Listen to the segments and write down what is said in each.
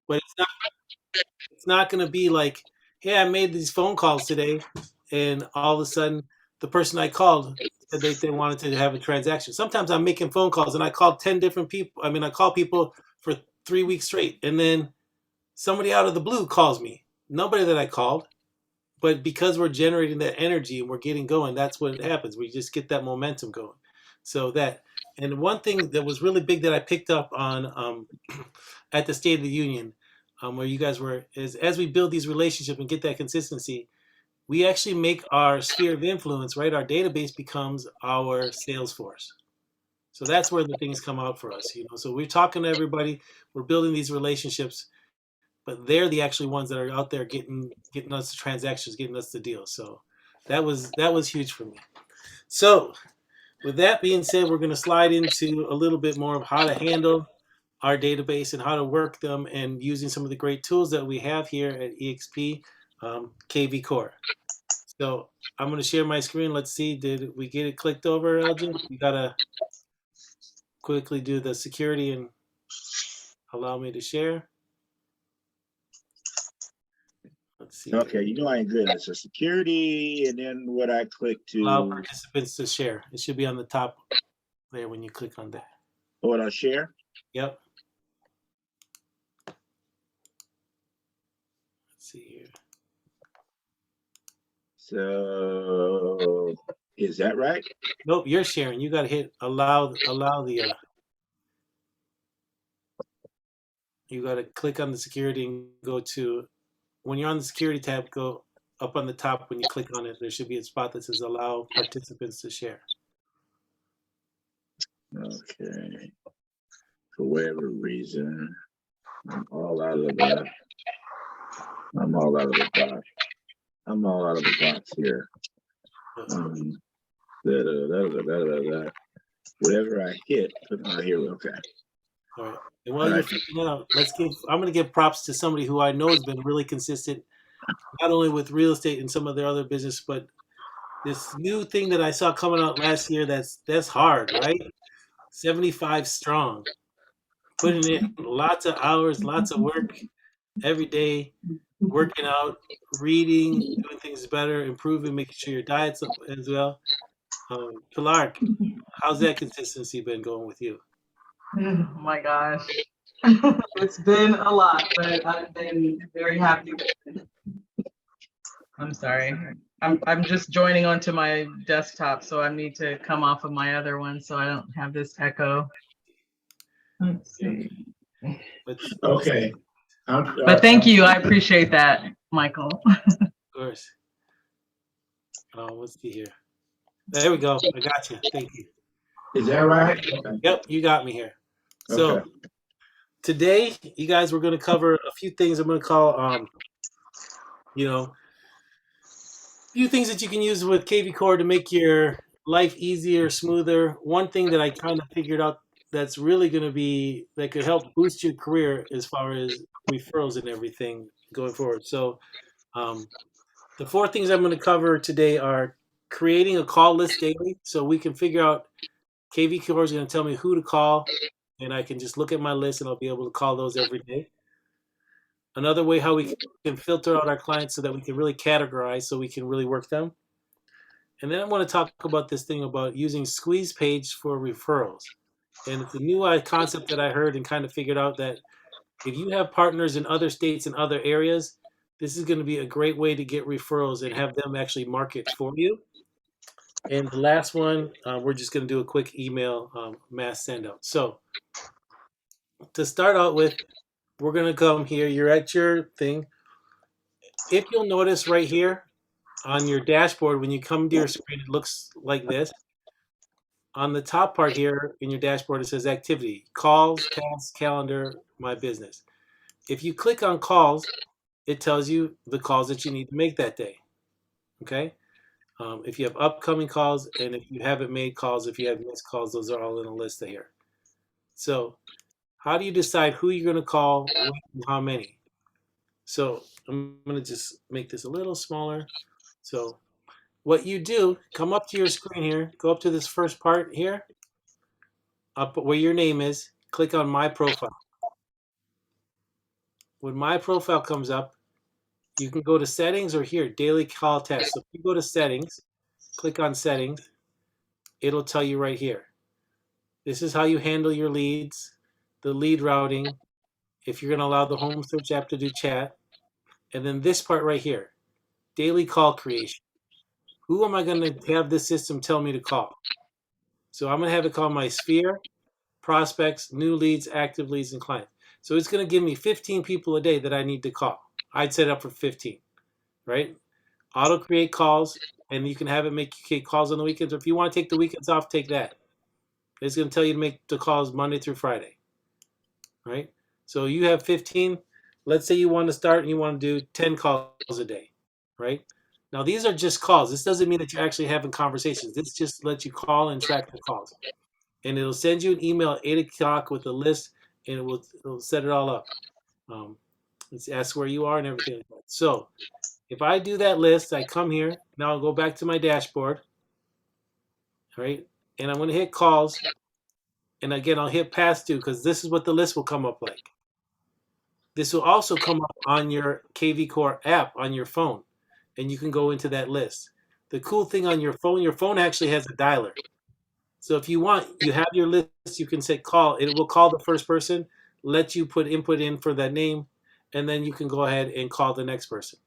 But it's not going to be like, hey, I made these phone calls today, and all of a sudden the person I called said they wanted to have a transaction. Sometimes I'm making phone calls and I called 10 different people. I mean, I call people for 3 weeks straight, and then somebody out of the blue calls me. Nobody that I called, but because we're generating that energy and we're getting going, that's what happens. We just get that momentum going. So that, and one thing that was really big that I picked up on at the State of the Union, where you guys were, is as we build these relationships and get that consistency, we actually make our sphere of influence, right? Our database becomes our sales force. So that's where the things come out for us, you know. So we're talking to everybody, we're building these relationships, but they're the actually ones that are out there getting us the transactions, getting us the deals. So that was huge for me. So with that being said, we're going to slide into a little bit more of how to handle our database and how to work them, and using some of the great tools that we have here at EXP KV Core. So I'm going to share my screen. Let's see, did we get it clicked over, Elgin? We got to quickly do the security and allow me to share. Let's see. Okay, you know I ain't good. It's a security, and then what I click to Allow participants to share. It should be on the top there when you click on that. what I share. Yep. Let's see here. So is that right? Nope, you're sharing. You got to hit allow the. You got to click on the security and go to. When you're on the security tab, go up on the top. When you click on it, there should be a spot that says allow participants to share. Okay. For whatever reason, I'm all out of the. I'm all out of the box. I'm all out of the box here. Whatever I hit, here. Okay. All right. And while you're figuring out, I'm going to give props to somebody who I know has been really consistent, not only with real estate and some of their other business, but this new thing that I saw coming out last year. That's hard, right? 75 strong, putting in lots of hours, lots of work every day, working out, reading, doing things better, improving, making sure your diet's up as well. Pilar, how's that consistency been going with you? Oh my gosh. It's been a lot, but I've been very happy with it. I'm sorry. I'm just joining onto my desktop, so I need to come off of my other one so I don't have this echo. Let's see. Okay. But thank you. I appreciate that, Michael. Of course. Let's see here. There we go. I got you. Thank you. Is that right? Yep, you got me here. Okay. So today, you guys, we're going to cover a few things. I'm going to call, you know, a few things that you can use with KV Core to make your life easier, smoother. One thing that I kind of figured out that's really going to be that could help boost your career as far as referrals and everything going forward. So, the 4 things I'm going to cover today are creating a call list daily, so we can figure out. KV Core is going to tell me who to call, and I can just look at my list and I'll be able to call those every day. Another way how we can filter out our clients so that we can really categorize so we can really work them. And then I want to talk about this thing about using Squeeze Page for referrals. And it's a new concept that I heard and kind of figured out that if you have partners in other states and other areas, this is going to be a great way to get referrals and have them actually market for you. And the last one, we're just going to do a quick email mass send out. So to start out with, we're going to come here. You're at your thing. If you'll notice right here on your dashboard, when you come to your screen, it looks like this. On the top part here in your dashboard, it says activity, calls, tasks, calendar, my business. If you click on calls, it tells you the calls that you need to make that day. Okay. If you have upcoming calls, and if you haven't made calls, if you have missed calls, those are all in a list here. So how do you decide who you're going to call, when, and how many? So I'm going to just make this a little smaller. So what you do, come up to your screen here, go up to this first part here, up where your name is, click on my profile. when my profile comes up, you can go to settings or here, daily call test. So if you go to settings, click on settings, it'll tell you right here. This is how you handle your leads, the lead routing, if you're going to allow the home search app to do chat, and then this part right here, daily call creation. Who am I going to have this system tell me to call? So I'm going to have it call my sphere, prospects, new leads, active leads, and clients. So it's going to give me 15 people a day that I need to call. I'd set up for 15, right? Auto create calls, and you can have it make calls on the weekends. Or if you want to take the weekends off, take that. It's going to tell you to make the calls Monday through Friday, right? So you have 15. Let's say you want to start and you want to do 10 calls a day, right? Now these are just calls. This doesn't mean that you're actually having conversations. This just lets you call and track the calls. And it'll send you an email at 8 o'clock with a list, and it'll set it all up. It's ask where you are and everything like that. So if I do that list, I come here. Now I'll go back to my dashboard, right? And I'm going to hit calls. And again, I'll hit pass to because this is what the list will come up like. This will also come up on your KV Core app on your phone, and you can go into that list. The cool thing on your phone actually has a dialer. So if you want, you have your list, you can say call. It will call the first person, let you put input in for that name, and then you can go ahead and call the next person.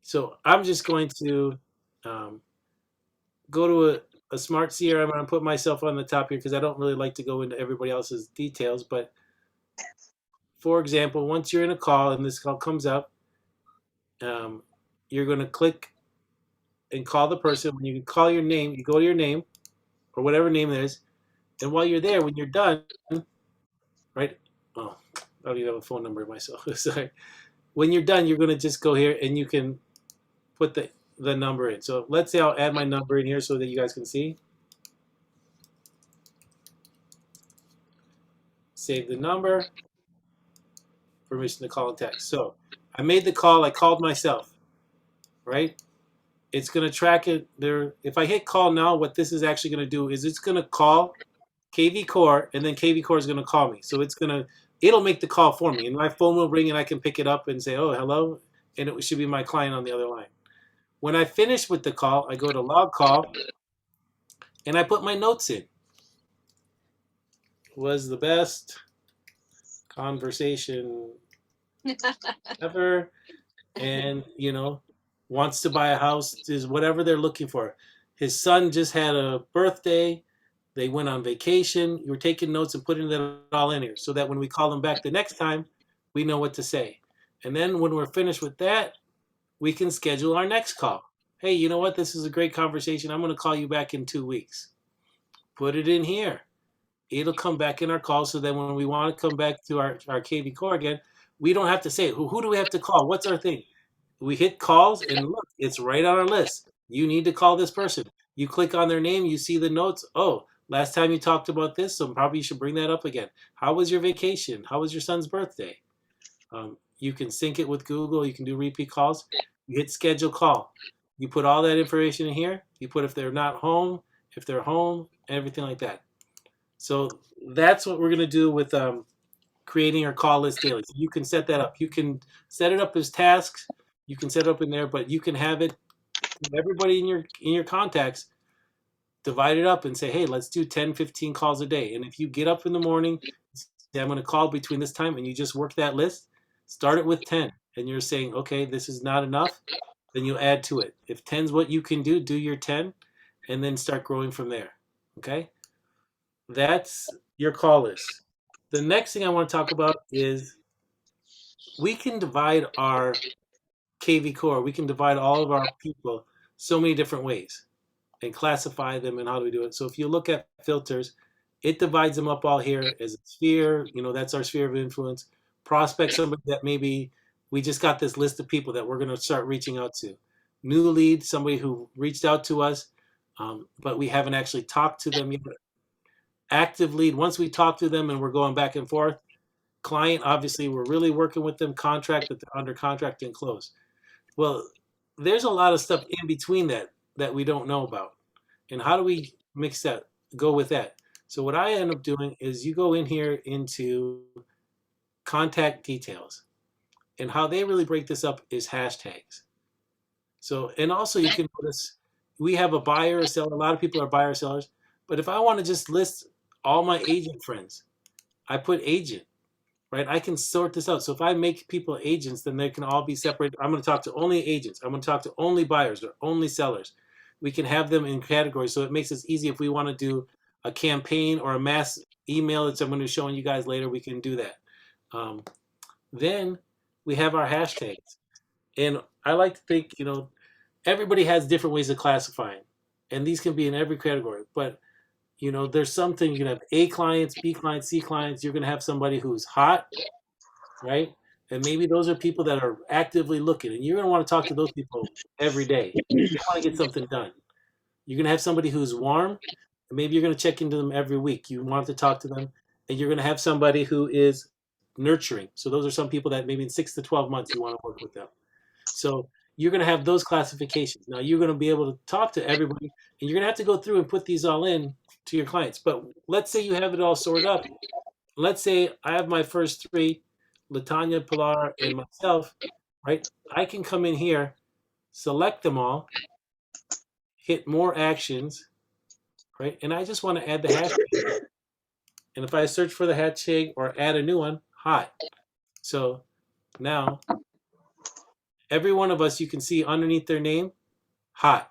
So I'm just going to go to a smart CRM. I'm going to put myself on the top here because I don't really like to go into everybody else's details. But for example, once you're in a call and this call comes up, you're going to click and call the person. When you call your name, you go to your name or whatever name it is. And while you're there, when you're done, right? Oh, I don't even have a phone number myself. Sorry. When you're done, you're going to just go here and you can put the number in. So let's say I'll add my number in here so that you guys can see. Save the number. Permission to call and text. So I made the call. I called myself, right? It's going to track it there. If I hit call now, what this is actually going to do is it's going to call KV Core, and then KV Core is going to call me. So it'll make the call for me, and my phone will ring, and I can pick it up and say, "Oh, hello," and it should be my client on the other line. When I finish with the call, I go to log call, and I put my notes in. Was the best conversation ever, and wants to buy a house, is whatever they're looking for. His son just had a birthday. They went on vacation. You were taking notes and putting that all in here so that when we call them back the next time, we know what to say. And then when we're finished with that, we can schedule our next call. Hey, you know what? This is a great conversation. I'm going to call you back in 2 weeks. Put it in here. It'll come back in our call so that when we want to come back to our KV Core again, we don't have to say, who do we have to call? What's our thing? We hit calls and look, it's right on our list. You need to call this person. You click on their name, you see the notes. Oh, last time you talked about this, so probably you should bring that up again. How was your vacation? How was your son's birthday? You can sync it with Google. You can do repeat calls. You hit schedule call. You put all that information in here. You put if they're not home, if they're home, everything like that. So that's what we're going to do with creating our call list daily. So you can set that up. You can set it up as tasks. You can set it up in there, but you can have it, everybody in your contacts, divide it up and say, hey, let's do 10, 15 calls a day. And if you get up in the morning, say, I'm going to call between this time, and you just work that list, start it with 10. And you're saying, okay, this is not enough, then you add to it. If 10's what you can do your 10, and then start growing from there. Okay? That's your call list. The next thing I want to talk about is we can divide our KV Core. We can divide all of our people so many different ways and classify them, and how do we do it? So if you look at filters, it divides them up all here as a sphere. That's our sphere of influence. Prospect, somebody that maybe we just got this list of people that we're going to start reaching out to. New lead, somebody who reached out to us, but we haven't actually talked to them yet. Active lead, once we talk to them and we're going back and forth. Client, obviously, we're really working with them. Contract, that they're under contract and close. Well, there's a lot of stuff in between that we don't know about. And how do we go with that? So what I end up doing is you go in here into contact details. And how they really break this up is hashtags. So, and also you can notice we have a buyer or seller. A lot of people are buyer sellers. But if I want to just list all my agent friends, I put agent, right? I can sort this out. So if I make people agents, then they can all be separated. I'm going to talk to only agents. I'm going to talk to only buyers or only sellers. We can have them in categories. So it makes it easy if we want to do a campaign or a mass email that I'm going to be showing you guys later, we can do that. Then we have our hashtags. And I like to think, everybody has different ways of classifying. And these can be in every category. But, there's something, you can have A clients, B clients, C clients. You're going to have somebody who's hot, right? And maybe those are people that are actively looking. And you're going to want to talk to those people every day. You want to get something done. You're going to have somebody who's warm. And maybe you're going to check into them every week. You want to talk to them. And you're going to have somebody who is nurturing. So those are some people that maybe in 6 to 12 months you want to work with them. So you're going to have those classifications. Now you're going to be able to talk to everybody, and you're going to have to go through and put these all in to your clients. But let's say you have it all sorted up. Let's say I have my first three, Latanya, Pilar, and myself, right? I can come in here, select them all, hit more actions, right? And I just want to add the hashtag. And if I search for the hashtag or add a new one, hot. So now every one of us, you can see underneath their name, hot,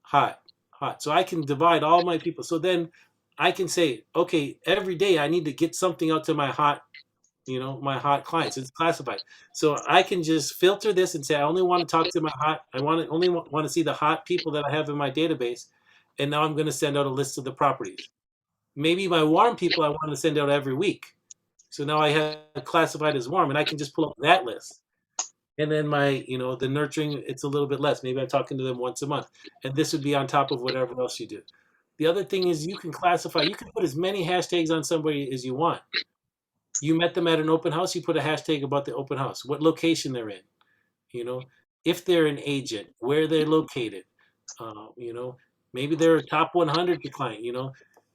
hot, hot. So I can divide all my people. So then I can say, okay, every day I need to get something out to my hot, my hot clients. It's classified. So I can just filter this and say, I only want to talk to my hot, only want to see the hot people that I have in my database. And now I'm going to send out a list of the properties. Maybe my warm people I want to send out every week. So now I have classified as warm, and I can just pull up that list. And then my, the nurturing, it's a little bit less. Maybe I'm talking to them once a month. And this would be on top of whatever else you do. The other thing is you can classify, you can put as many hashtags on somebody as you want. You met them at an open house, you put a hashtag about the open house, what location they're in, if they're an agent, where they're located, maybe they're a top 100 client,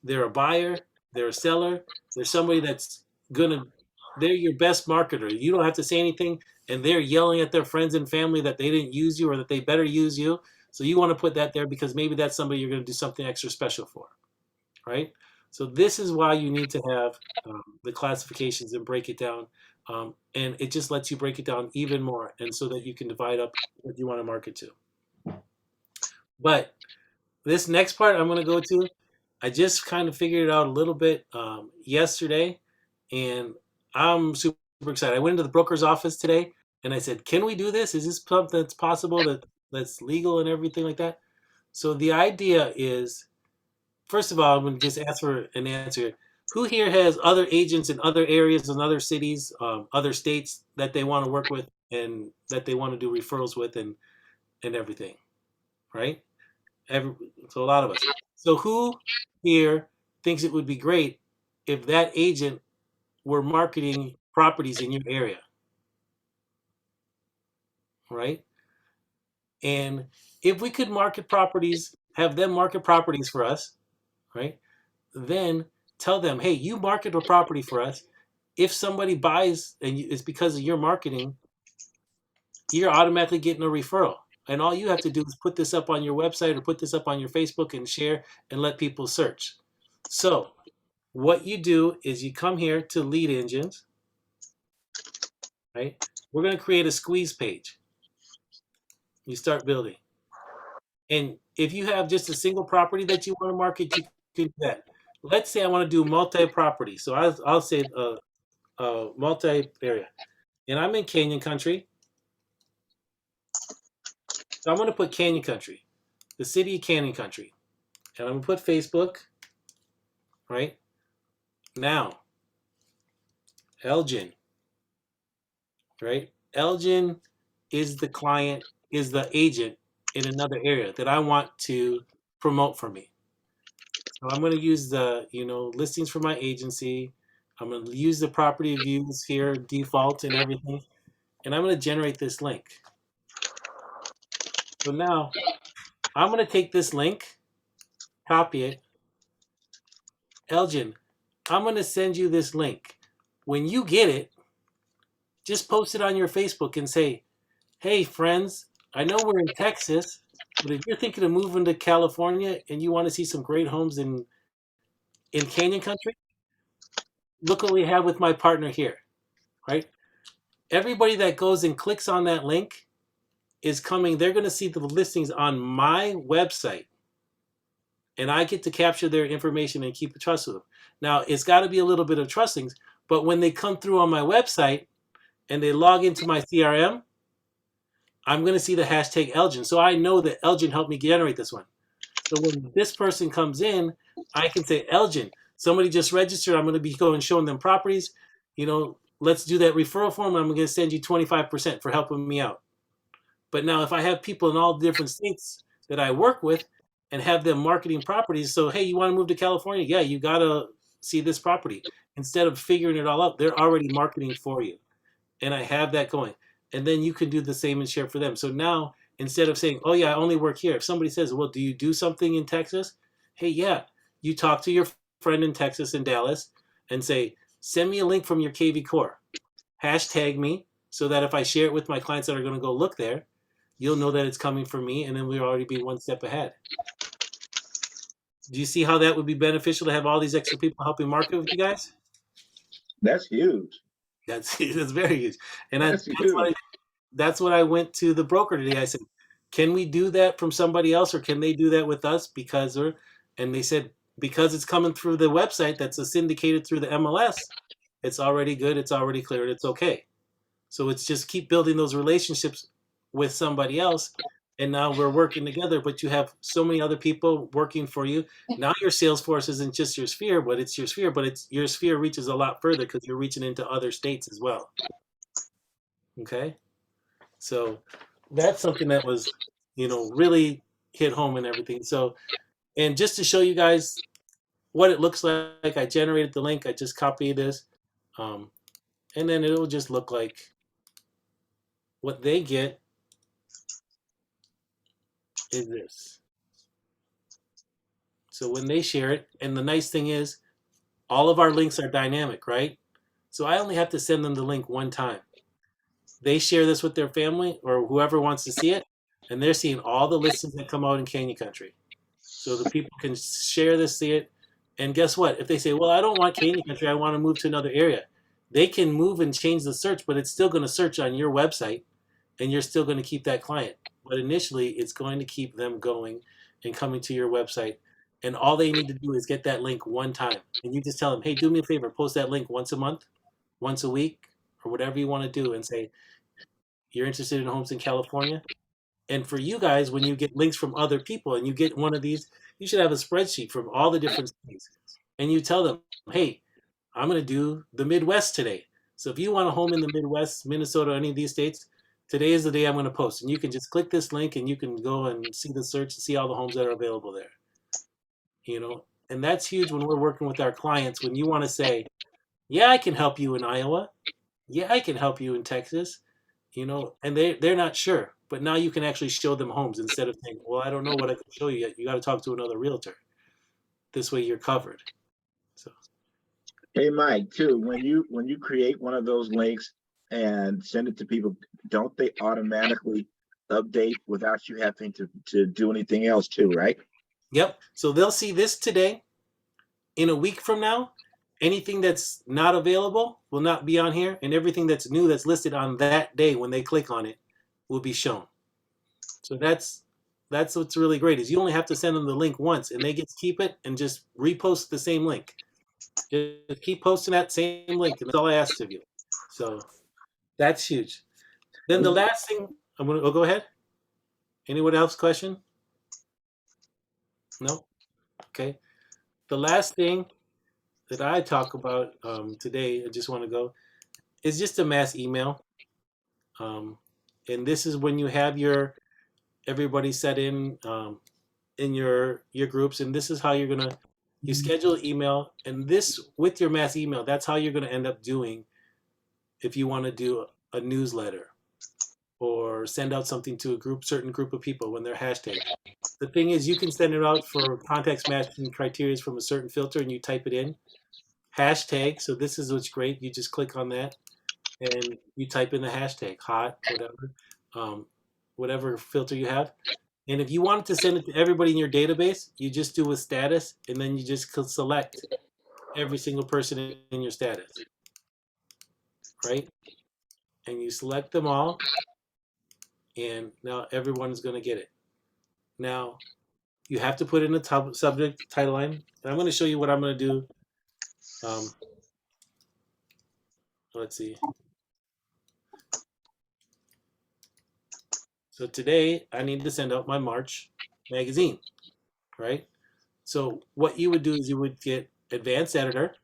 they're a buyer, they're a seller, they're somebody that's they're your best marketer. You don't have to say anything, and they're yelling at their friends and family that they didn't use you or that they better use you. So you want to put that there because maybe that's somebody you're going to do something extra special for, right? So this is why you need to have the classifications and break it down. And it just lets you break it down even more, and so that you can divide up what you want to market to. But this next part I'm going to go to, I just kind of figured it out a little bit yesterday, and I'm super excited. I went into the broker's office today, and I said, can we do this? Is this something that's possible, that's legal and everything like that? So the idea is, first of all, I'm going to just ask for an answer. Who here has other agents in other areas and other cities, other states that they want to work with and that they want to do referrals with and everything, right? So a lot of us. So who here thinks it would be great if that agent were marketing properties in your area, right? And if we could market properties, have them market properties for us, right? Then tell them, hey, you market a property for us. If somebody buys and it's because of your marketing, you're automatically getting a referral. And all you have to do is put this up on your website or put this up on your Facebook and share and let people search. So what you do is you come here to lead engines, right? We're going to create a squeeze page. You start building. And if you have just a single property that you want to market, you can do that. Let's say I want to do multi-property. So I'll say multi-area. And I'm in Canyon Country. So I'm going to put Canyon Country, the city of Canyon Country. And I'm going to put Facebook, right? Now, Elgin, right? Elgin is the client, is the agent in another area that I want to promote for me. So I'm going to use the, listings for my agency. I'm going to use the property views here, default and everything. And I'm going to generate this link. So now I'm going to take this link, copy it. Elgin, I'm going to send you this link. When you get it, just post it on your Facebook and say, hey, friends, I know we're in Texas, but if you're thinking of moving to California and you want to see some great homes in Canyon Country, look what we have with my partner here, right? Everybody that goes and clicks on that link is coming. They're going to see the listings on my website, and I get to capture their information and keep a trust with them. Now, it's got to be a little bit of trustings, but when they come through on my website and they log into my CRM, I'm going to see the hashtag Elgin. So I know that Elgin helped me generate this one. So when this person comes in, I can say, Elgin, somebody just registered. I'm going to be going showing them properties. You know, let's do that referral form. I'm going to send you 25% for helping me out. But now if I have people in all different states that I work with and have them marketing properties, so, hey, you want to move to California? Yeah, you got to see this property. Instead of figuring it all out, they're already marketing for you. And I have that going. And then you can do the same and share for them. So now, instead of saying, oh, yeah, I only work here. If somebody says, well, do you do something in Texas? Hey, yeah, you talk to your friend in Texas, in Dallas, and say, send me a link from your KV Core. Hashtag me so that if I share it with my clients that are going to go look there, you'll know that it's coming from me, and then we'll already be one step ahead. Do you see how that would be beneficial to have all these extra people helping market with you guys? That's huge. That's very huge. And That's huge. That's what I went to the broker today. I said, can we do that from somebody else, or can they do that with us? And they said, because it's coming through the website that's syndicated through the MLS, it's already good, it's already cleared, it's okay. So it's just keep building those relationships with somebody else. And now we're working together, but you have so many other people working for you. Now your sales force isn't just your sphere, but it's your sphere, but your sphere reaches a lot further because you're reaching into other states as well. Okay? So that's something that was, really hit home and everything. So, and just to show you guys what it looks like, I generated the link. I just copied this. And then it'll just look like what they get is this. So when they share it, and the nice thing is, all of our links are dynamic, right? So I only have to send them the link one time. They share this with their family or whoever wants to see it, and they're seeing all the listings that come out in Canyon Country. So the people can share this, see it, and guess what? If they say, well, I don't want Canyon Country, I want to move to another area, they can move and change the search, but it's still going to search on your website, and you're still going to keep that client. But initially, it's going to keep them going and coming to your website. And all they need to do is get that link one time. And you just tell them, hey, do me a favor, post that link once a month, once a week, or whatever you want to do, and say, you're interested in homes in California. And for you guys, when you get links from other people and you get one of these, you should have a spreadsheet from all the different states. And you tell them, hey, I'm going to do the Midwest today. So if you want a home in the Midwest, Minnesota, any of these states, today is the day I'm going to post. And you can just click this link and you can go and see the search and see all the homes that are available there. And that's huge when we're working with our clients. When you want to say, yeah, I can help you in Iowa. Yeah, I can help you in Texas. And they're not sure. But now you can actually show them homes instead of saying, well, I don't know what I can show you yet. You got to talk to another realtor. This way you're covered. So. Hey, Mike, too, when you create one of those links and send it to people, don't they automatically update without you having to do anything else too, right? Yep. So they'll see this today. In a week from now, anything that's not available will not be on here, and everything that's new that's listed on that day when they click on it will be shown. So that's what's really great is you only have to send them the link once, and they get to keep it and just repost the same link. Just keep posting that same link, and that's all I ask of you. So that's huge. Then the last thing go ahead. Anyone else question? No? Okay. The last thing that I talk about today, I just want to go, is just a mass email. And this is when you have everybody set in your groups, and this is how you're gonna you schedule email, and this with your mass email, that's how you're gonna end up doing if you want to do a newsletter or send out something to a certain group of people when they're hashtagged. The thing is, you can send it out for context matching criteria from a certain filter, and you type it in hashtag. So this is what's great. You just click on that, and you type in the hashtag hot, whatever, whatever filter you have. And if you wanted to send it to everybody in your database, you just do a status, and then you just select every single person in your status, right? And you select them all, and now everyone is going to get it. Now, you have to put in the subject title line, and I'm going to show you what I'm going to do. Let's see. So today, I need to send out my March magazine, right? So what you would do is you would get Advanced Editor,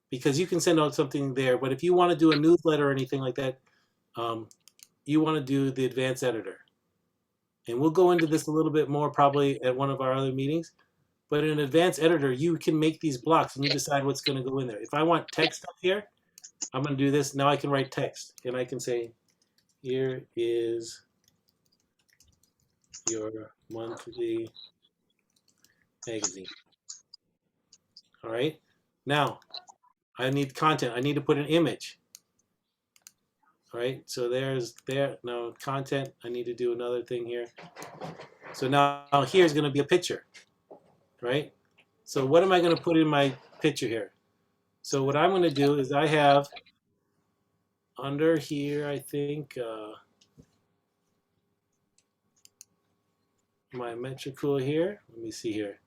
because you can send out something there. But if you want to do a newsletter or anything like that, you want to do the Advanced Editor. And we'll go into this a little bit more probably at one of our other meetings. But in Advanced Editor, you can make these blocks and you decide what's going to go in there. If I want text up here, I'm going to do this. Now I can write text, and I can say, here is your monthly magazine. All right. Now, I need content. I need to put an image. All right. So now content. I need to do another thing here. So now here's going to be a picture, right? So what am I going to put in my picture here? So what I'm going to do is I have under here, I think, my Metricool here. Let me see here.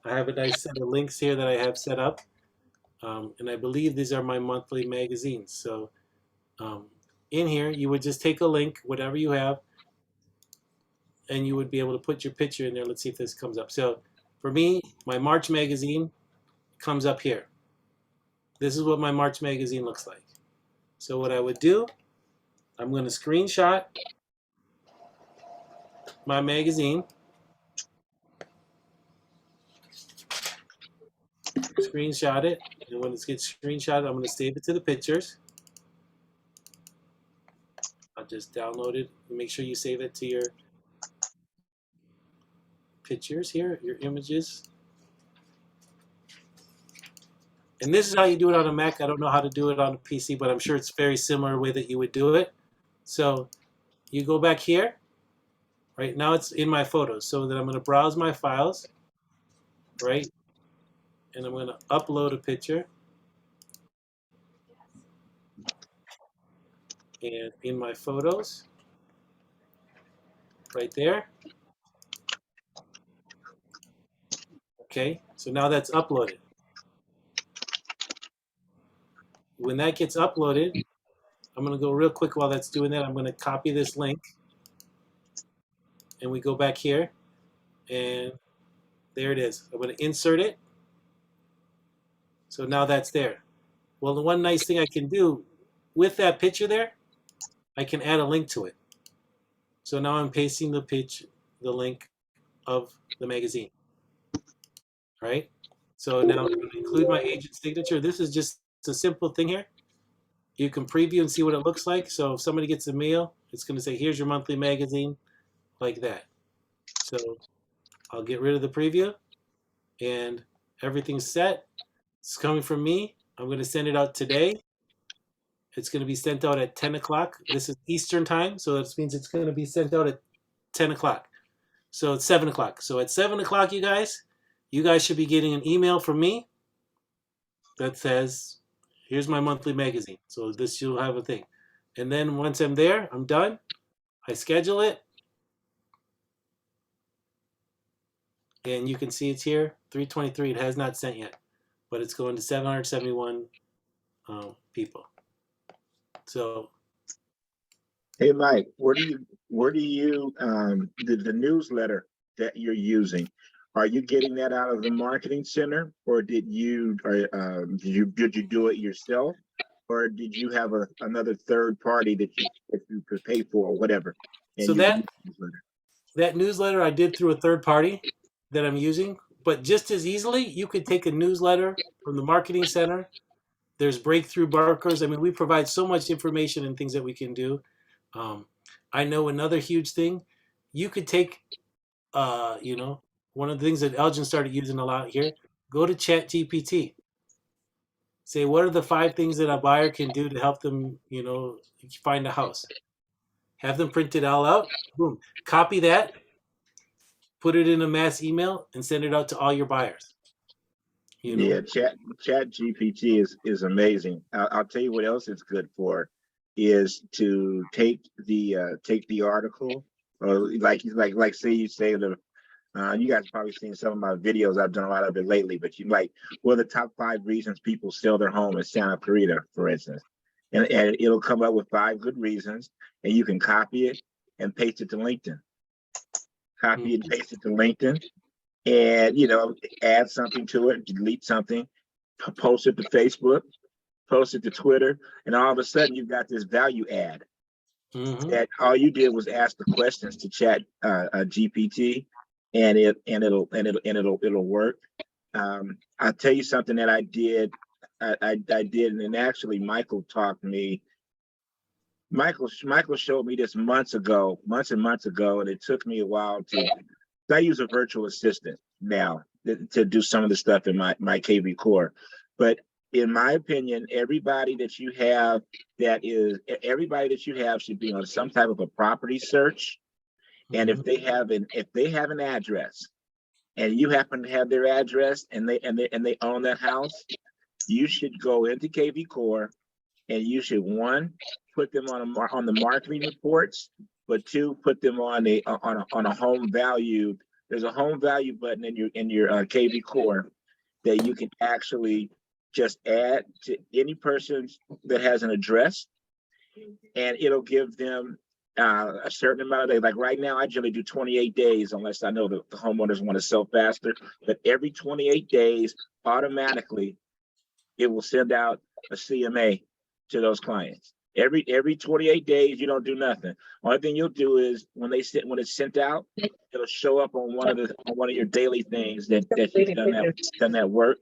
I have a nice set of links here that I have set up. And I believe these are my monthly magazines. So in here, you would just take a link, whatever you have, and you would be able to put your picture in there. Let's see if this comes up. So for me, my March magazine comes up here. This is what my March magazine looks like. So what I would do, I'm going to screenshot my magazine. Screenshot it, and when it gets screenshotted, I'm going to save it to the pictures. I'll just download it. Make sure you save it to your pictures here, your images. And this is how you do it on a Mac. I don't know how to do it on a PC, but I'm sure it's very similar way that you would do it. So you go back here. Right now it's in my photos. So then I'm going to browse my files, right? And I'm going to upload a picture. And in my photos, right there. Okay, so now that's uploaded. When that gets uploaded, I'm going to go real quick while that's doing that. I'm going to copy this link. And we go back here. And there it is. I'm going to insert it. So now that's there. Well, the one nice thing I can do with that picture there, I can add a link to it. So now I'm pasting the link of the magazine. Right? So now I'm going to include my agent signature. This is just a simple thing here. You can preview and see what it looks like. So if somebody gets a mail, it's going to say, here's your monthly magazine, like that. So I'll get rid of the preview, and everything's set. It's coming from me. I'm going to send it out today. It's going to be sent out at 10 o'clock. This is Eastern time, so that means it's going to be sent out at 10 o'clock. So it's 7 o'clock. So at 7 o'clock, you guys should be getting an email from me that says, here's my monthly magazine. So this, you'll have a thing. And then once I'm there, I'm done. I schedule it. And you can see it's here, 323. It has not sent yet, but it's going to 771 people. So, Hey, Mike, where do you the newsletter that you're using? Are you getting that out of the marketing center, or did you do it yourself, or did you have another third party that you could pay for or whatever? So that newsletter I did through a third party that I'm using, but just as easily you could take a newsletter from the marketing center. There's breakthrough markers. I mean, we provide so much information and things that we can do. I know another huge thing. You could take, one of the things that Elgin started using a lot here. Go to ChatGPT. Say, what are the 5 things that a buyer can do to help them, you know, find a house? Have them print it all out. Boom. Copy that, put it in a mass email, and send it out to all your buyers. You know? Yeah, chat GPT is amazing. I'll tell you what else it's good for is to take the article, or like say you say the you guys probably seen some of my videos. I've done a lot of it lately, but you like, what are the top 5 reasons people sell their home in Santa Clarita, for instance, and it'll come up with 5 good reasons, and you can copy it and paste it to LinkedIn. Copy and paste it to LinkedIn, and you know, add something to it, delete something, post it to Facebook, post it to Twitter, and all of a sudden you've got this value add. That all you did was ask the questions to chat GPT, and it'll work. I'll tell you something that I did. I did, and actually Michael taught me. Michael showed me this months and months ago, and it took me a while to. I use a virtual assistant now to do some of the stuff in my KV Core, but in my opinion, everybody that you have should be on some type of a property search, and if they have an address, and you happen to have their address, and they own that house, you should go into KV Core, and you should, 1, put them on the marketing reports, but 2, put them on a home value. There's a home value button in your KV Core that you can actually just add to any person that has an address, and it'll give them a certain amount of days. Like right now, I generally do 28 days, unless I know the homeowners want to sell faster. But every 28 days, automatically, it will send out a CMA to those clients. Every 28 days, you don't do nothing. Only thing you'll do is when it's sent out, it'll show up on one of your daily things that you've done that work.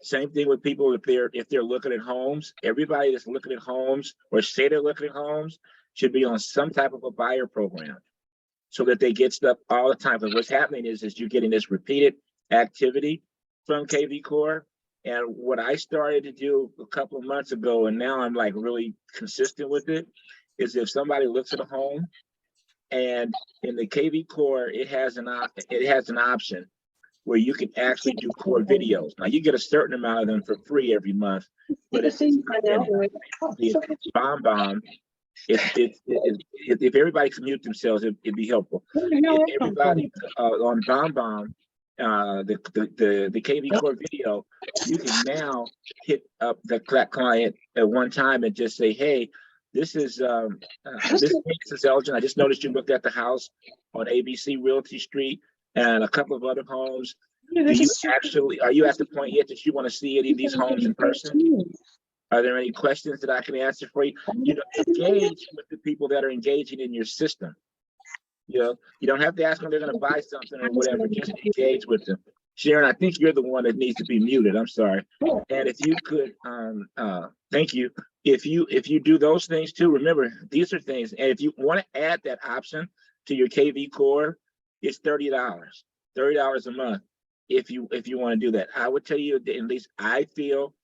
Same thing with people if they're looking at homes. Everybody that's looking at homes or say they're looking at homes should be on some type of a buyer program, so that they get stuff all the time. But what's happening is you're getting this repeated activity from KV Core. And what I started to do a couple of months ago, and now I'm like really consistent with it, is if somebody looks at a home, and in the KV Core, it has an option where you can actually do core videos. Now you get a certain amount of them for free every month, but it's BombBomb. If everybody could mute themselves, it'd be helpful. If everybody on BombBomb, the KV Core video, you can now hit up the client at one time and just say, hey, this is Elgin. I just noticed you looked at the house on ABC Realty Street and a couple of other homes. Are you at the point yet that you want to see any of these homes in person? Are there any questions that I can answer for you? You know, engage with the people that are engaging in your system. You know, you don't have to ask them they're going to buy something or whatever. Just engage with them. Sharon, I think you're the one that needs to be muted. I'm sorry. And if you could, thank you. If you do those things too, remember these are things. And if you want to add that option to your KV Core, it's $30 a month. If you want to do that, I would tell you that at least I feel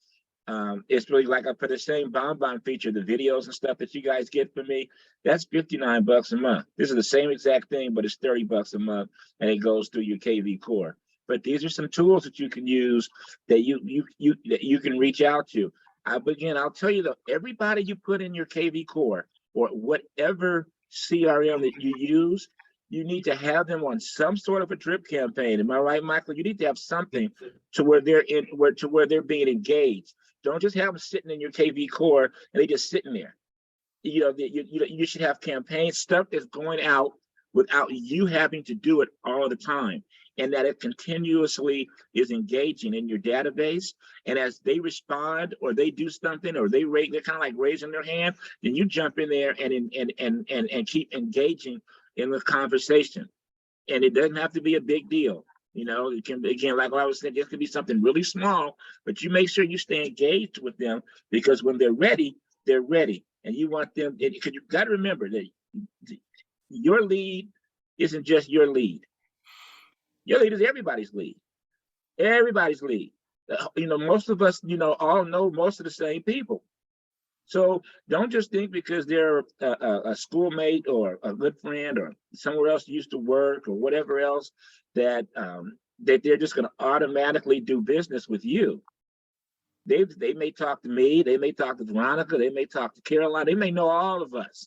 it's really like I put the same BombBomb feature, the videos and stuff that you guys get from me. That's $59 a month. This is the same exact thing, but it's $30 a month, and it goes through your KV Core. But these are some tools that you can use that you can reach out to. I'll tell you though, everybody you put in your KV Core or whatever CRM that you use, you need to have them on some sort of a drip campaign. Am I right, Michael? You need to have something to where they're being engaged. Don't just have them sitting in your KV Core and they just sitting there. You know, you should have campaigns, stuff that's going out without you having to do it all the time, and that it continuously is engaging in your database. And as they respond or they do something or they're kind of like raising their hand, then you jump in there and keep engaging in the conversation. And it doesn't have to be a big deal. You know, it can, again, like I was saying, it could be something really small, but you make sure you stay engaged with them, because when they're ready, they're ready. And you want them, because you've got to remember that your lead isn't just your lead. Your lead is everybody's lead. Everybody's lead. most of us, all know most of the same people. So don't just think because they're a schoolmate or a good friend or somewhere else used to work or whatever else that that they're just going to automatically do business with you. They may talk to me, they may talk to Veronica, they may talk to Caroline, they may know all of us,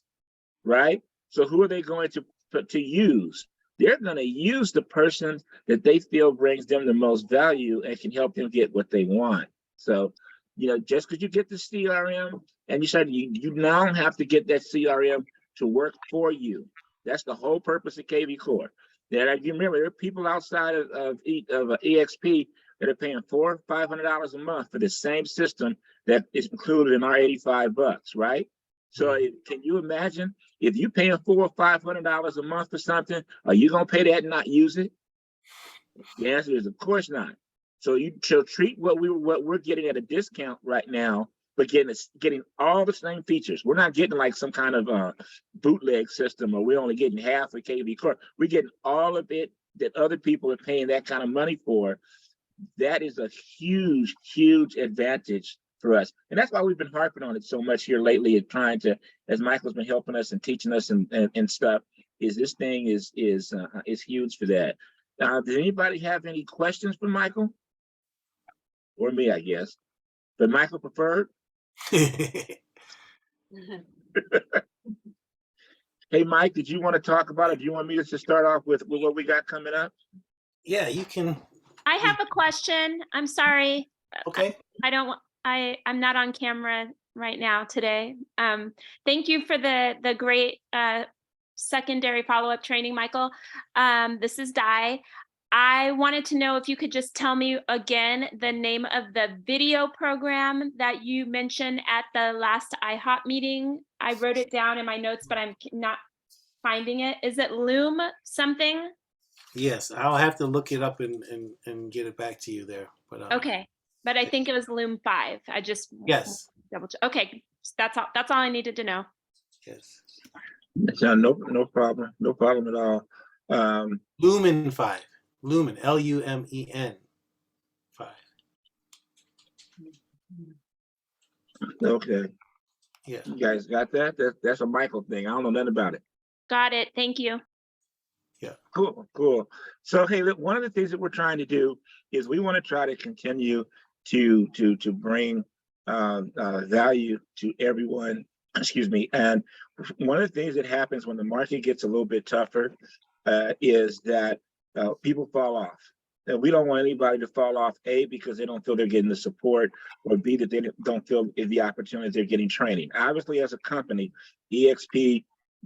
right? So who are they going to use? They're going to use the person that they feel brings them the most value and can help them get what they want. So, just because you get the CRM and you now have to get that CRM to work for you. That's the whole purpose of KV Core. That you remember, there are people outside of EXP that are paying $400, $500 a month for the same system that is included in our $85, right? So can you imagine if you're paying $400 or $500 a month for something, are you gonna pay that and not use it? The answer is of course not. So you should treat what we're getting at a discount right now, but getting all the same features. We're not getting like some kind of bootleg system, or we're only getting half of KV Core. We're getting all of it that other people are paying that kind of money for. That is a huge, huge advantage for us. And that's why we've been harping on it so much here lately and trying to, as Michael's been helping us and teaching us and stuff, is this thing is huge for that. Does anybody have any questions for Michael? Or me, I guess. But Michael preferred? Hey, Mike, did you want to talk about it? Do you want me to just start off with what we got coming up? Yeah, you can. I have a question. I'm sorry. Okay. I'm not on camera right now today. Thank you for the great secondary follow-up training, Michael. This is Di. I wanted to know if you could just tell me again the name of the video program that you mentioned at the last IHOP meeting. I wrote it down in my notes, but I'm not finding it. Is it Loom something? Yes, I'll have to look it up and get it back to you there. But Okay, but I think it was Loom 5. I just yes. double check. Okay, that's all. That's all I needed to know. Yes. No problem. No problem at all. Lumen 5. Lumen, Lumen 5. Okay. Yeah. You guys got that? That's a Michael thing. I don't know nothing about it. Got it. Thank you. Yeah. Cool. So hey, look, one of the things that we're trying to do is we want to try to continue to bring value to everyone. Excuse me. And one of the things that happens when the market gets a little bit tougher is that people fall off. And we don't want anybody to fall off, A, because they don't feel they're getting the support, or B, that they don't feel the opportunity they're getting training. Obviously, as a company, EXP,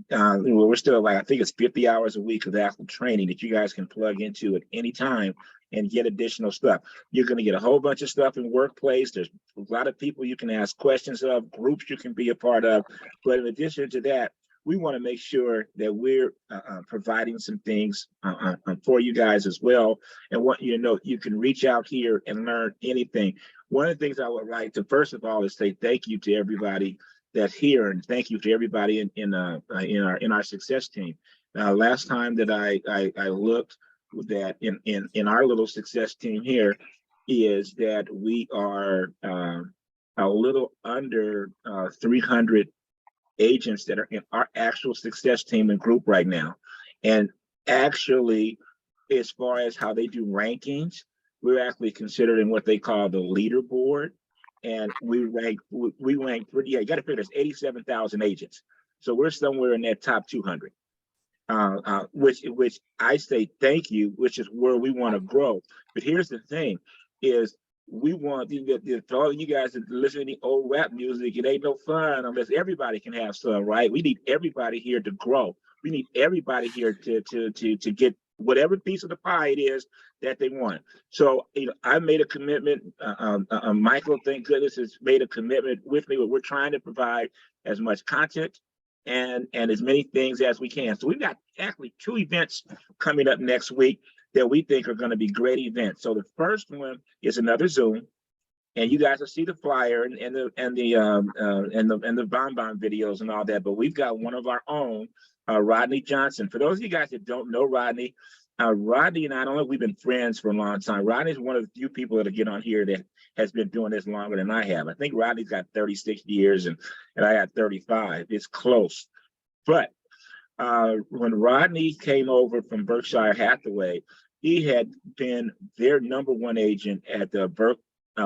we're still like, I think it's 50 hours a week of actual training that you guys can plug into at any time and get additional stuff. You're going to get a whole bunch of stuff in Workplace. There's a lot of people you can ask questions of, groups you can be a part of. But in addition to that, we want to make sure that we're providing some things for you guys as well. And want you to know you can reach out here and learn anything. One of the things I would like to, first of all, is say thank you to everybody that's here, and thank you to everybody in our success team. Last time that I looked, that in our little success team here is that we are a little under 300 agents that are in our actual success team and group right now. And actually, as far as how they do rankings, we're actually considered in what they call the leaderboard. And we rank pretty, you got to figure there's 87,000 agents. So we're somewhere in that top 200, which I say thank you, which is where we want to grow. But here's the thing is, we want for all of you guys that listen to the old rap music, it ain't no fun unless everybody can have some, right? We need everybody here to grow. We need everybody here to get whatever piece of the pie it is that they want. So, I made a commitment. Michael, thank goodness, has made a commitment with me, but we're trying to provide as much content and as many things as we can. So we've got actually 2 events coming up next week that we think are going to be great events. So the first one is another Zoom, and you guys will see the flyer and the BombBomb videos and all that. But we've got one of our own, Rodney Johnson. For those of you guys that don't know Rodney, Rodney and I don't know if we've been friends for a long time. Rodney's one of the few people that get on here that has been doing this longer than I have. I think Rodney's got 36 years and I got 35. It's close. But when Rodney came over from Berkshire Hathaway, he had been their #1 agent at the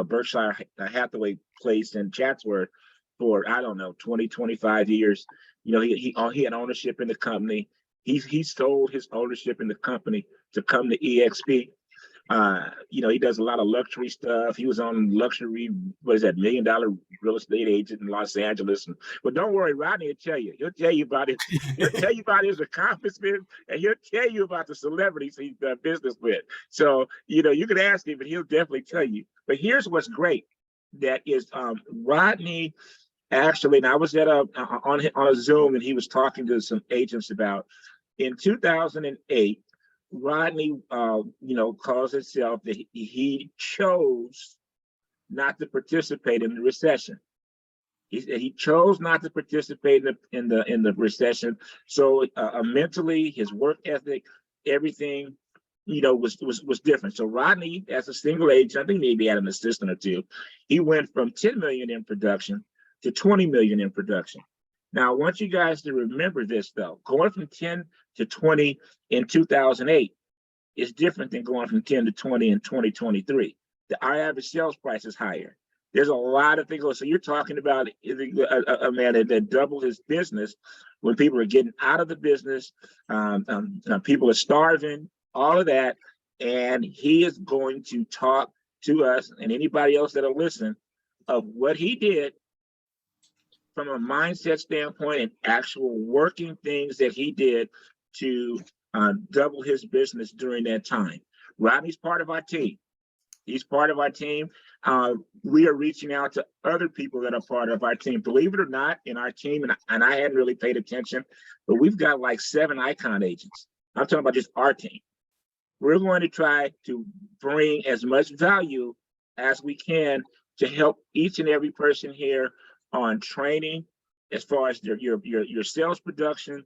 Berkshire Hathaway place in Chatsworth for, I don't know, 20, 25 years. You know, he had ownership in the company. He sold his ownership in the company to come to EXP. You know, he does a lot of luxury stuff. He was on luxury, what is that, $1 million real estate agent in Los Angeles. But don't worry, Rodney will tell you. He'll tell you about it. He'll tell you about his accomplishments, and he'll tell you about the celebrities he's done business with. So, you know, you can ask him, but he'll definitely tell you. But here's what's great. That is Rodney actually, and I was at on a Zoom, and he was talking to some agents about in 2008. Rodney, you know, calls himself that he chose not to participate in the recession. He chose not to participate in the recession. So mentally, his work ethic, everything, you know, was different. So Rodney, as a single agent, I think maybe had an assistant or two. He went from 10 million in production to 20 million in production. Now, I want you guys to remember this, though. Going from 10 to 20 in 2008 is different than going from 10 to 20 in 2023. Our average sales price is higher. There's a lot of things. So you're talking about a man that doubled his business when people are getting out of the business, people are starving, all of that. And he is going to talk to us and anybody else that'll listen of what he did from a mindset standpoint and actual working things that he did to double his business during that time. Rodney's part of our team. He's part of our team. We are reaching out to other people that are part of our team. Believe it or not, in our team, and I hadn't really paid attention, but we've got like 7 icon agents. I'm talking about just our team. We're going to try to bring as much value as we can to help each and every person here on training, as far as your sales production.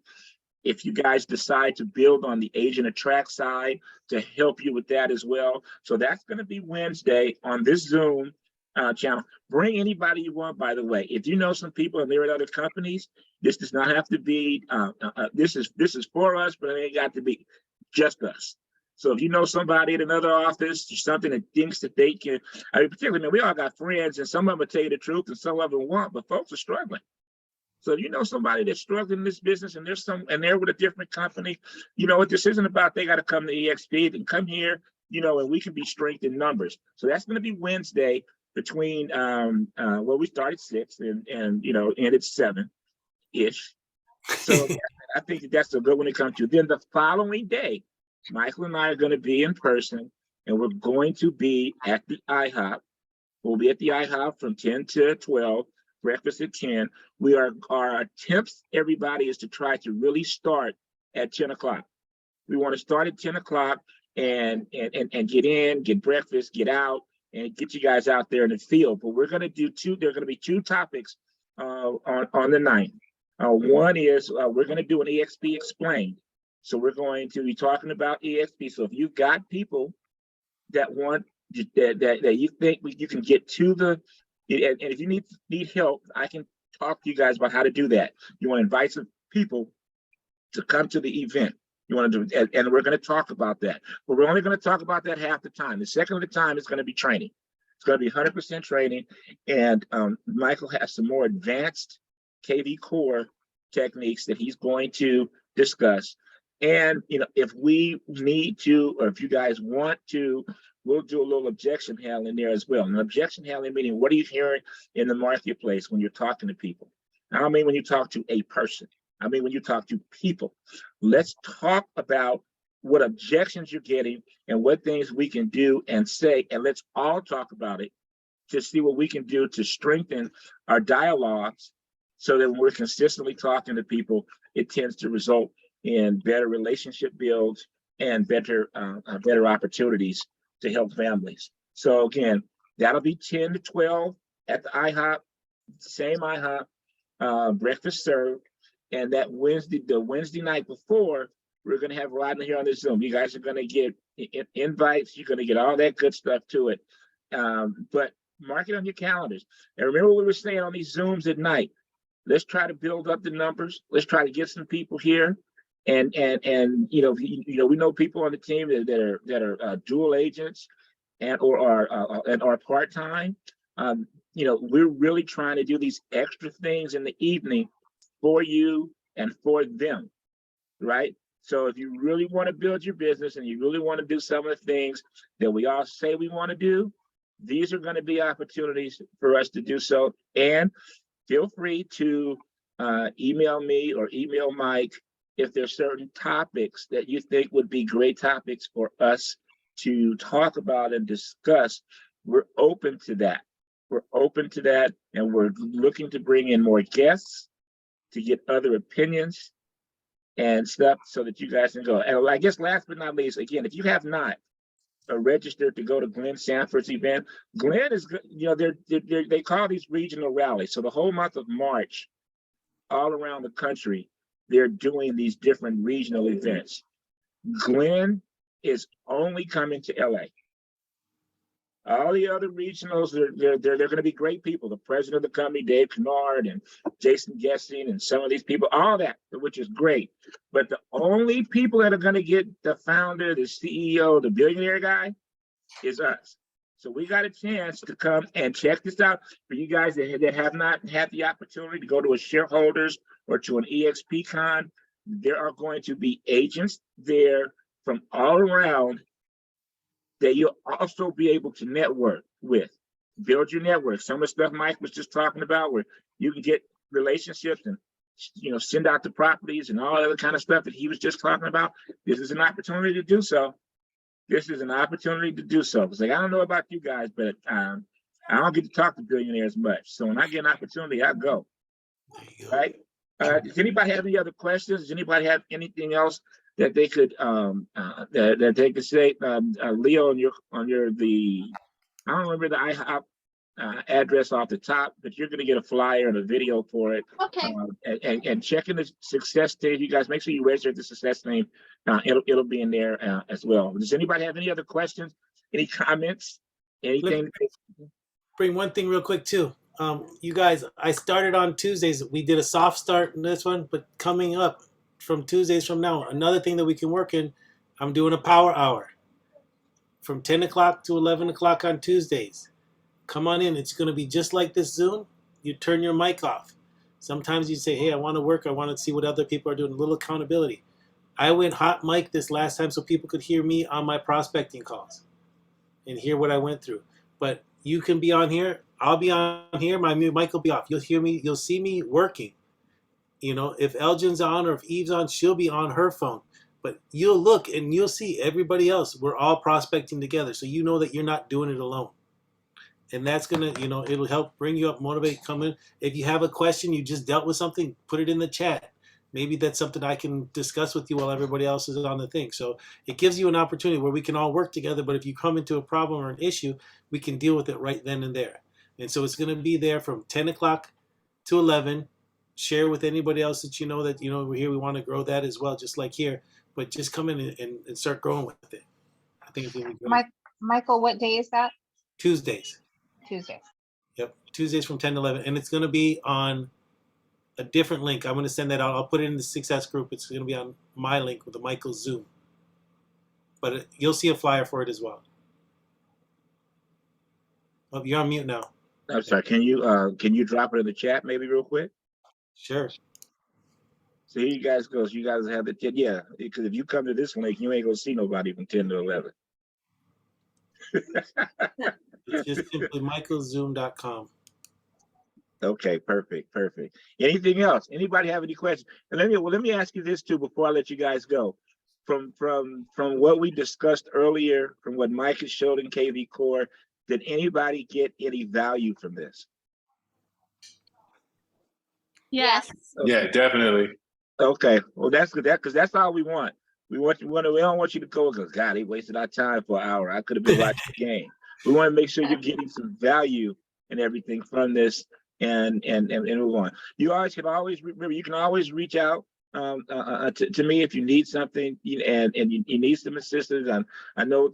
If you guys decide to build on the Agent Attract side, to help you with that as well. So that's going to be Wednesday on this Zoom channel. Bring anybody you want, by the way. If you know some people and they're at other companies, this does not have to be, this is for us, but it ain't got to be just us. So if you know somebody at another office or something that thinks that they can, I mean, particularly, man, we all got friends, and some of them will tell you the truth and some of them won't, but folks are struggling. So if you know somebody that's struggling in this business and they're with a different company, you know what, this isn't about they got to come to EXP. They can come here, you know, and we can be strength in numbers. So that's going to be Wednesday between well, we start at 6 and you know, end at 7-ish. So I think that's a good one to come to. Then the following day, Michael and I are going to be in person, and we're going to be at the IHOP. We'll be at the IHOP from 10 to 12. Breakfast at 10. Our attempts, everybody, is to try to really start at 10 o'clock. We want to start at 10 o'clock and get in, get breakfast, get out, and get you guys out there in the field. But we're going to do there are going to be 2 topics on the 9th. One is we're going to do an EXP Explained. So we're going to be talking about EXP. So if you've got people that want that you think you can get to the, and if you need help, I can talk to you guys about how to do that. You want to invite some people to come to the event. You want to do, and we're going to talk about that. But we're only going to talk about that half the time. The second of the time is going to be training. It's going to be 100% training. And Michael has some more advanced KV core techniques that he's going to discuss. And, you know, if we need to, or if you guys want to, we'll do a little objection handling there as well. And objection handling meaning, what are you hearing in the marketplace when you're talking to people? I don't mean when you talk to a person. I mean when you talk to people. Let's talk about what objections you're getting and what things we can do and say, and let's all talk about it to see what we can do to strengthen our dialogues, so that when we're consistently talking to people, it tends to result in better relationship builds and better opportunities to help families. So again, that'll be 10 to 12 at the IHOP, same IHOP, breakfast served. And that the Wednesday night before, We're going to have Rodney here on the Zoom. You guys are going to get invites. You're going to get all that good stuff to it. But mark it on your calendars. And remember what we were saying on these Zooms at night. Let's try to build up the numbers. Let's try to get some people here. And we know people on the team that are dual agents and are part-time. We're really trying to do these extra things in the evening for you and for them, right? So if you really want to build your business and you really want to do some of the things that we all say we want to do, these are going to be opportunities for us to do so. And feel free to email me or email Mike if there's certain topics that you think would be great topics for us to talk about and discuss. We're open to that. We're open to that, and we're looking to bring in more guests to get other opinions and stuff so that you guys can go. And I guess last but not least, again, if you have not registered to go to Glenn Sanford's event, Glenn is, they call these regional rallies. So the whole month of March, all around the country, they're doing these different regional events. Glenn is only coming to LA. All the other regionals, they're going to be great people. The president of the company, Dave Kennard, and Jason Gessing, and some of these people, all that, which is great. But the only people that are going to get the founder, the CEO, the billionaire guy, is us. So we got a chance to come and check this out for you guys that have not had the opportunity to go to a shareholders or to an EXP con. There are going to be agents there from all around that you'll also be able to network with, build your network. Some of the stuff Mike was just talking about, where you can get relationships and send out the properties and all other kind of stuff that he was just talking about. This is an opportunity to do so. This is an opportunity to do so. It's like, I don't know about you guys, but I don't get to talk to billionaires much. So when I get an opportunity, I go. Right? Does anybody have any other questions? Does anybody have anything else that they could that they could say? Leo, I don't remember the IHOP address off the top, but you're going to get a flyer and a video for it. Okay. And checking the success stage, you guys make sure you register the success name. It'll be in there as well. Does anybody have any other questions? Any comments? Anything? Bring one thing real quick too. You guys, I started on Tuesdays. We did a soft start in this one, but coming up from Tuesdays from now, another thing that we can work in, I'm doing a power hour from 10 o'clock to 11 o'clock on Tuesdays. Come on in. It's going to be just like this Zoom. You turn your mic off. Sometimes you say, hey, I want to work. I want to see what other people are doing. A little accountability. I went hot mic this last time so people could hear me on my prospecting calls and hear what I went through. But you can be on here. I'll be on here. My mic will be off. You'll hear me. You'll see me working. If Elgin's on or if Eve's on, she'll be on her phone. But you'll look and you'll see everybody else. We're all prospecting together. So you know that you're not doing it alone. And that's going to, it'll help bring you up, motivate, come in. If you have a question, you just dealt with something, put it in the chat. Maybe that's something I can discuss with you while everybody else is on the thing. So it gives you an opportunity where we can all work together. But if you come into a problem or an issue, we can deal with it right then and there. And so it's going to be there from 10 o'clock to 11. Share with anybody else that we're here. We want to grow that as well, just like here. But just come in and start growing with it. I think it's going to be great. Michael, what day is that? Tuesdays. Tuesdays. Yep, Tuesdays from 10 to 11. And it's going to be on a different link. I'm going to send that out. I'll put it in the Success group. It's going to be on my link with the Michael Zoom. But you'll see a flyer for it as well. Oh, you're on mute now. I'm sorry. Can you drop it in the chat maybe real quick? Sure. So here you guys go. So you guys have the because if you come to this link, you ain't gonna see nobody from 10 to 11. It's just simply michaelzoom.com. Okay, perfect. Anything else? Anybody have any questions? And let me ask you this too before I let you guys go. From what we discussed earlier, from what Mike has showed in KV Core, did anybody get any value from this? Yes. Okay. Yeah, definitely. Okay, well that's good. Because that's all we want. We don't want you to go because God, he wasted our time for an hour. I could have been watching the game. We want to make sure you're getting some value and everything from this, and move on. You can always remember. You can always reach out to me if you need something and you need some assistance. I know,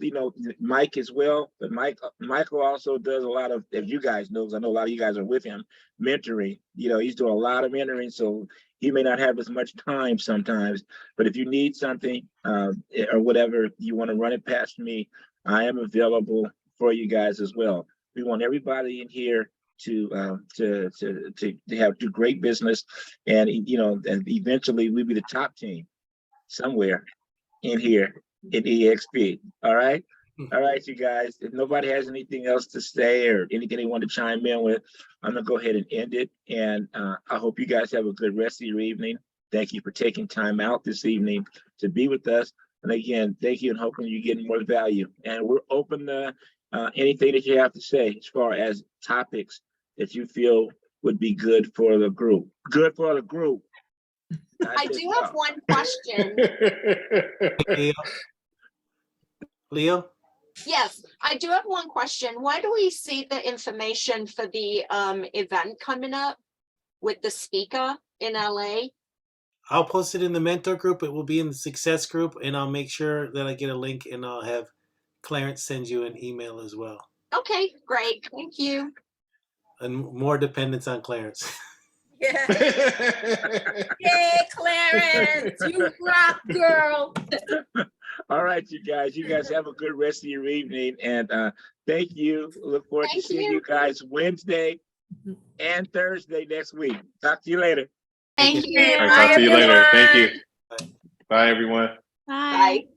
Mike as well, but Michael also does a lot of, as you guys know, 'cause I know a lot of you guys are with him, mentoring. He's doing a lot of mentoring, so he may not have as much time sometimes, but if you need something or whatever, you want to run it past me, I am available for you guys as well. We want everybody in here to do great business, and and eventually we'll be the top team somewhere in here in EXP. All right, you guys. If nobody has anything else to say or anything they want to chime in with, I'm gonna go ahead and end it. And I hope you guys have a good rest of your evening. Thank you for taking time out this evening to be with us. And again, thank you, and hoping you're getting more value. And we're open to anything that you have to say as far as topics that you feel would be good for the group. Good for the group. I do have one question. Leo? Yes, I do have one question. Why do we see the information for the event coming up with the speaker in LA? I'll post it in the mentor group. It will be in the success group, and I'll make sure that I get a link, and I'll have Clarence send you an email as well. Okay, great. Thank you. And more dependence on Clarence. Yeah. Yay, Clarence, you rock, girl. All right, you guys have a good rest of your evening, and thank you. Look forward to Thank seeing you. you guys Wednesday and Thursday next week. Talk to you later. Thank you. Bye, All right, talk to you later. Thank you. Bye. Bye, everyone. Bye. Bye.